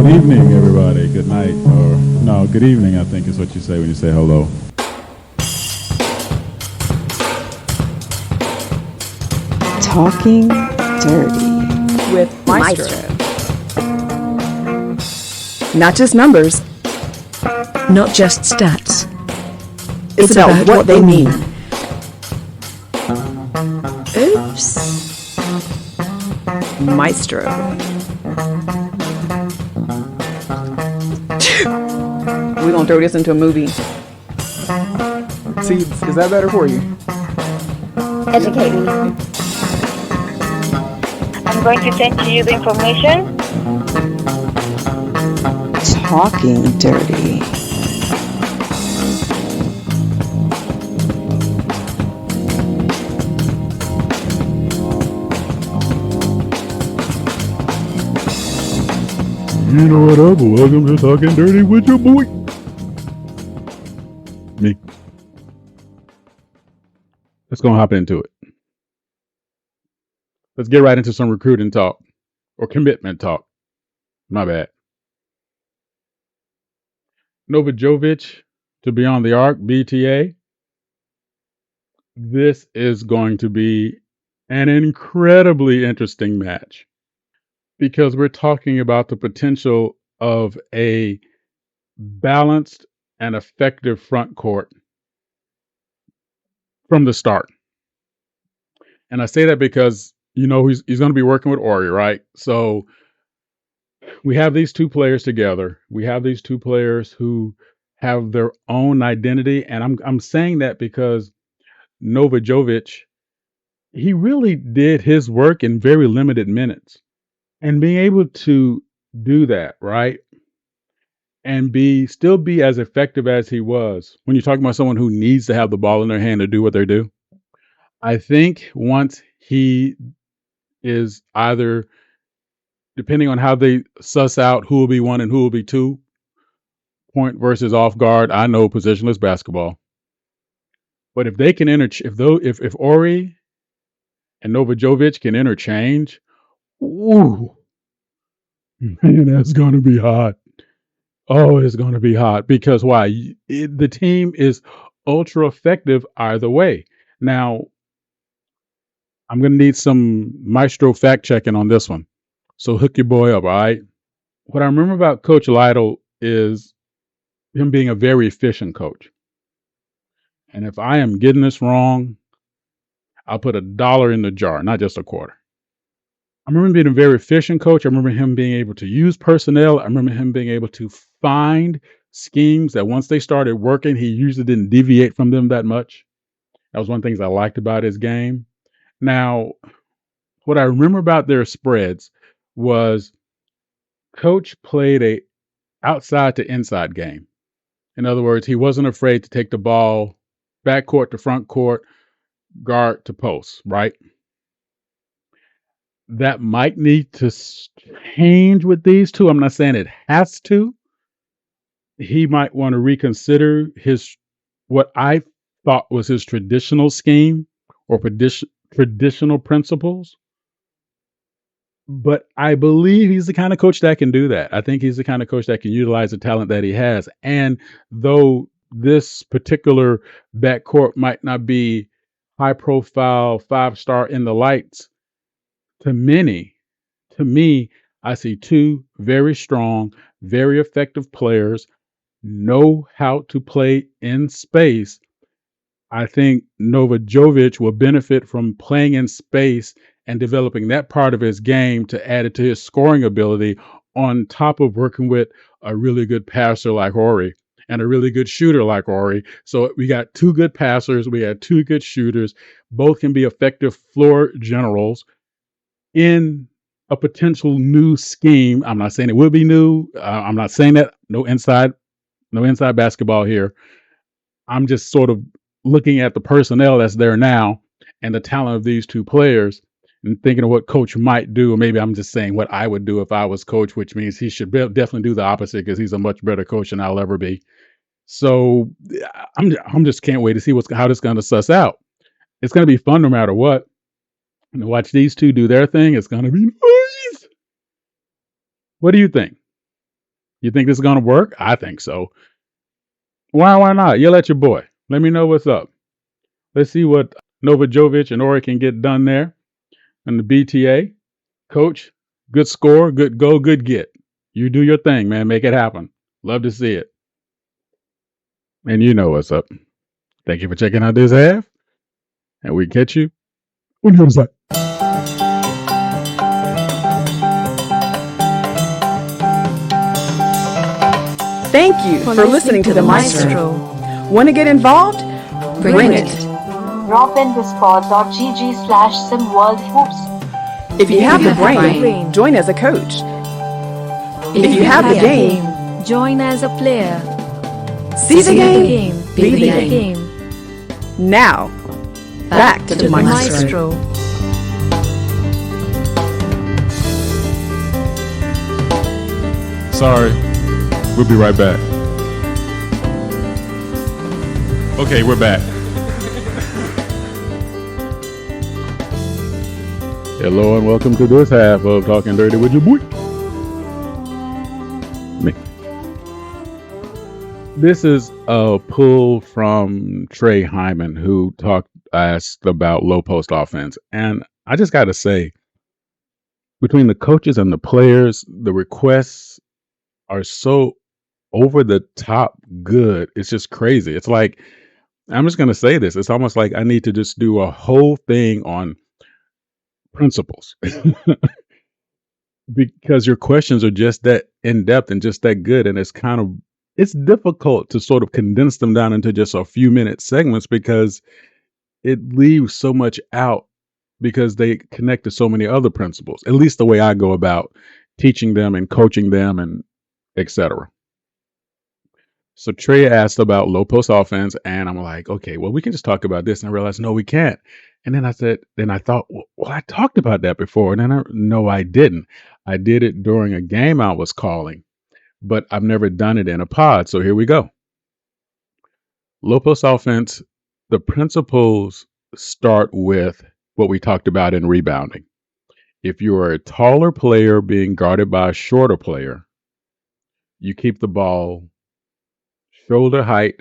evening, everybody. Good night, or no, good evening. I think is what you say when you say hello. Talking Dirty with Maestro. Not just numbers, Not just stats. it's about what they mean. Oops. Maestro. We're gonna throw this into a movie. See, is that better for you? Educate me. I'm going to send to you the information. Talking Dirty. You know what up? Welcome to Talking Dirty with your boy. Me. Let's go hop into it. Let's get right into some recruiting talk or commitment talk. My bad. Novajovic to be on the arc, BTA. This is going to be an incredibly interesting match because we're talking about the potential of a balanced and effective front court from the start. And I say that because, he's going to be working with Ori, right? So we have these two players together. We have these two players who have their own identity. And I'm saying that because Novajovic, he really did his work in very limited minutes. And being able to do that, right? And still be as effective as he was when you're talking about someone who needs to have the ball in their hand to do what they do. I think once he is either, depending on how they suss out who will be one and who will be two, point versus off guard, I know positionless basketball. But if they can if Ori and Novajovic can interchange, ooh, man, that's going to be hot. Oh, it's going to be hot because why? The team is ultra effective either way. Now, I'm going to need some Maestro fact checking on this one. So hook your boy up, all right? What I remember about Coach Lytle is him being a very efficient coach. And if I am getting this wrong, I'll put $1 in the jar, not just a quarter. I remember him being a very efficient coach. I remember him being able to use personnel. I remember him being able to find schemes that once they started working, he usually didn't deviate from them that much. That was one of the things I liked about his game. Now, what I remember about their spreads was Coach played a outside to inside game. In other words, he wasn't afraid to take the ball backcourt to front court, guard to post, right? That might need to change with these two. I'm not saying it has to. He might want to reconsider what I thought was his traditional scheme or traditional principles. But I believe he's the kind of coach that can do that. I think he's the kind of coach that can utilize the talent that he has. And though this particular backcourt might not be high profile, 5-star in the lights, to me, I see two very strong, very effective players, know how to play in space. I think Novajovic will benefit from playing in space and developing that part of his game to add it to his scoring ability on top of working with a really good passer like Ori and a really good shooter like Ori. So we got two good passers. We got two good shooters. Both can be effective floor generals in a potential new scheme. I'm not saying it will be new. I'm not saying that no inside basketball here. I'm just sort of looking at the personnel that's there now and the talent of these two players and thinking of what coach might do. Or maybe I'm just saying what I would do if I was coach, which means he should definitely do the opposite because he's a much better coach than I'll ever be. So I'm just can't wait to see how this is going to suss out. It's going to be fun no matter what. And to watch these two do their thing, it's going to be nice. What do you think? You think this is gonna work? I think so. Why not? Yell at your boy. Let me know what's up. Let's see what Novajovic and Ori can get done there in the BTA. Coach, good score, good go, good get. You do your thing, man. Make it happen. Love to see it. And you know what's up. Thank you for checking out this half. And we catch you on the other side. Thank you for listening to the Maestro. Want to get involved? Bring it. Drop in discord.gg/SimWorld Hoops. If you have the brain, join as a coach. If you have the game, join as a player. see the game, be the game. Now, back to the Maestro. Sorry. We'll be right back. Okay, we're back. Hello and welcome to this half of Talking Dirty with your boy. Me. This is a pull from Trey Hyman, who asked about low post offense. And I just got to say, between the coaches and the players, the requests are so over the top good. It's just crazy. It's like, I'm just going to say this. It's almost like I need to just do a whole thing on principles because your questions are just that in depth and just that good. And it's difficult to sort of condense them down into just a few minute segments because it leaves so much out because they connect to so many other principles, at least the way I go about teaching them and coaching them and etc. So Trey asked about low post offense, and I'm like, okay, well, we can just talk about this. And I realized, no, we can't. And then I thought, well, I talked about that before. And then no, I didn't. I did it during a game I was calling, but I've never done it in a pod. So here we go. Low post offense, the principles start with what we talked about in rebounding. If you are a taller player being guarded by a shorter player, you keep the ball shoulder height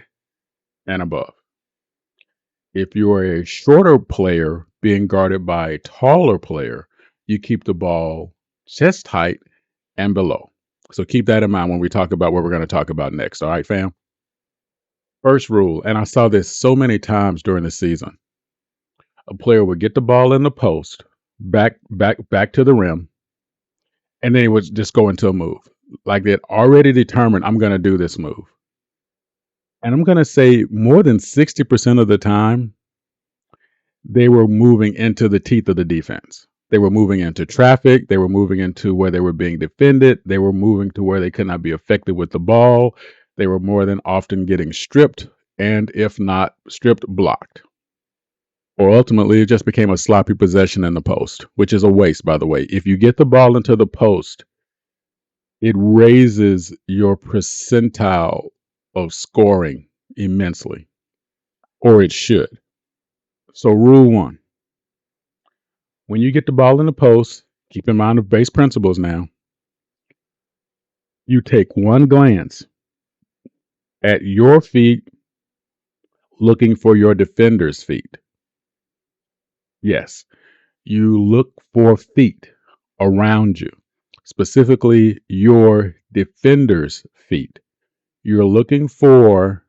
and above. If you are a shorter player being guarded by a taller player, you keep the ball chest height and below. So keep that in mind when we talk about what we're going to talk about next. All right, fam? First rule, and I saw this so many times during the season. A player would get the ball in the post, back to the rim, and then he would just go into a move. Like they'd already determined, I'm going to do this move. And I'm going to say more than 60% of the time, they were moving into the teeth of the defense. They were moving into traffic. They were moving into where they were being defended. They were moving to where they could not be effective with the ball. They were more than often getting stripped, and if not stripped, blocked. Or ultimately, it just became a sloppy possession in the post, which is a waste, by the way. If you get the ball into the post, it raises your percentile of scoring immensely, or it should. So rule 1, when you get the ball in the post, keep in mind the base principles now. You take one glance at your feet looking for your defender's feet. Yes, you look for feet around you, specifically your defender's feet. You're looking for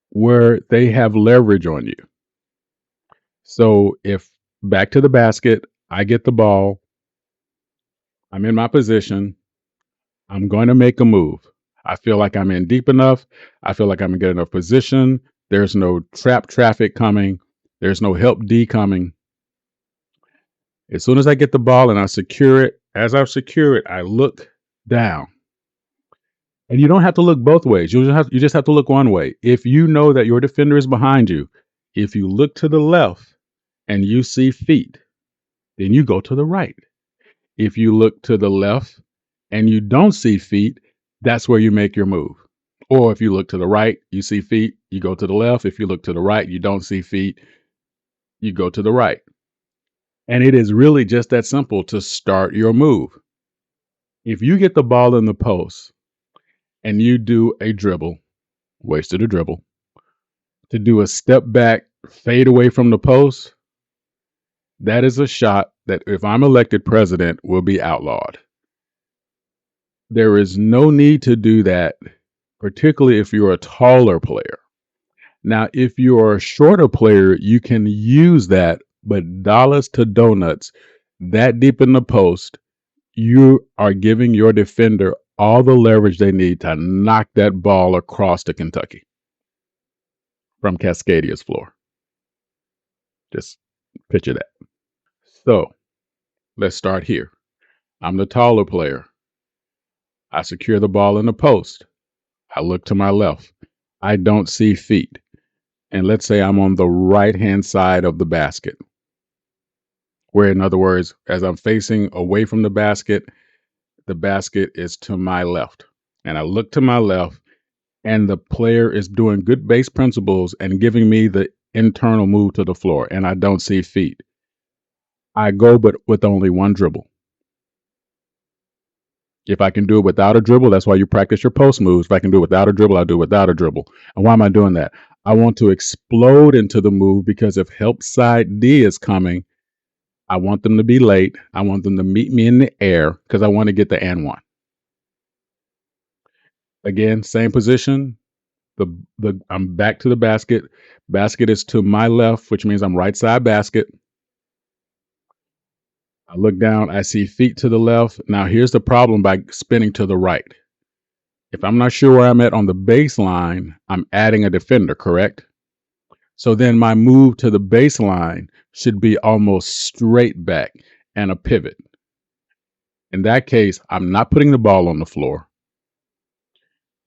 where they have leverage on you. So if back to the basket, I get the ball, I'm in my position, I'm going to make a move. I feel like I'm in deep enough. I feel like I'm in good enough position. There's no trap traffic coming. There's no help D coming. As soon as I get the ball and I secure it, as I secure it, I look down. And you don't have to look both ways. You just have to look one way. If you know that your defender is behind you, if you look to the left and you see feet, then you go to the right. If you look to the left and you don't see feet, that's where you make your move. Or if you look to the right, you see feet, you go to the left. If you look to the right, you don't see feet, you go to the right. And it is really just that simple to start your move. If you get the ball in the post and you do a dribble, wasted a dribble, to do a step back, fade away from the post, that is a shot that if I'm elected president will be outlawed. There is no need to do that, particularly if you're a taller player. Now, if you're a shorter player, you can use that, but dollars to donuts, that deep in the post, you are giving your defender all the leverage they need to knock that ball across to Kentucky from Cascadia's floor. Just picture that. So let's start here. I'm the taller player. I secure the ball in the post. I look to my left. I don't see feet. And let's say I'm on the right-hand side of the basket, where, in other words, as I'm facing away from the basket is to my left. And I look to my left, and the player is doing good base principles and giving me the internal move to the floor, and I don't see feet. I go, but with only one dribble. If I can do it without a dribble, that's why you practice your post moves. If I can do it without a dribble, I'll do it without a dribble. And why am I doing that? I want to explode into the move because if help side D is coming, I want them to be late. I want them to meet me in the air because I want to get the and one. Again, same position. I'm back to the basket. Basket is to my left, which means I'm right side basket. I look down, I see feet to the left. Now here's the problem by spinning to the right. If I'm not sure where I'm at on the baseline, I'm adding a defender, correct? So then my move to the baseline should be almost straight back and a pivot. In that case, I'm not putting the ball on the floor.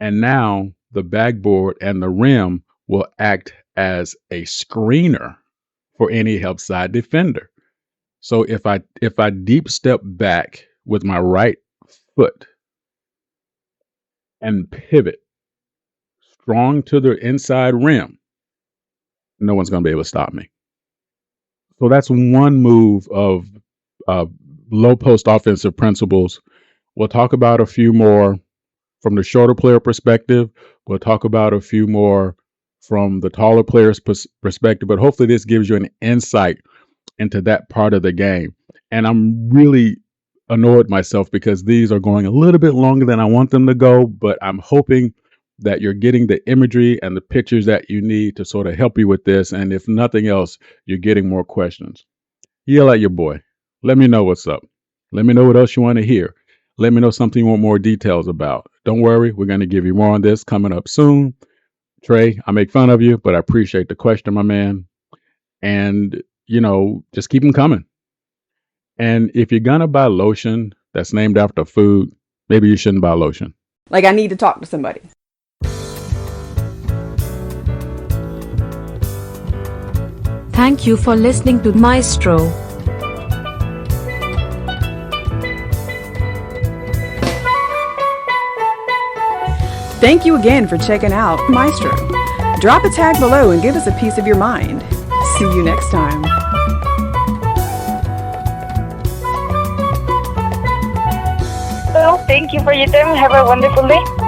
And now the backboard and the rim will act as a screener for any help side defender. So if I deep step back with my right foot and pivot strong to the inside rim, no one's going to be able to stop me. So that's one move of low post offensive principles. We'll talk about a few more from the shorter player perspective. We'll talk about a few more from the taller player's perspective, but hopefully this gives you an insight into that part of the game. And I'm really annoyed myself because these are going a little bit longer than I want them to go, but I'm hoping that you're getting the imagery and the pictures that you need to sort of help you with this. And if nothing else, you're getting more questions. Yell at your boy. Let me know what's up. Let me know what else you want to hear. Let me know something you want more details about. Don't worry, we're going to give you more on this coming up soon. Trey, I make fun of you, but I appreciate the question, my man. And, just keep them coming. And if you're going to buy lotion that's named after food, maybe you shouldn't buy lotion. Like, I need to talk to somebody. Thank you for listening to Maestro. Thank you again for checking out Maestro. Drop a tag below and give us a piece of your mind. See you next time. Well, thank you for your time. Have a wonderful day.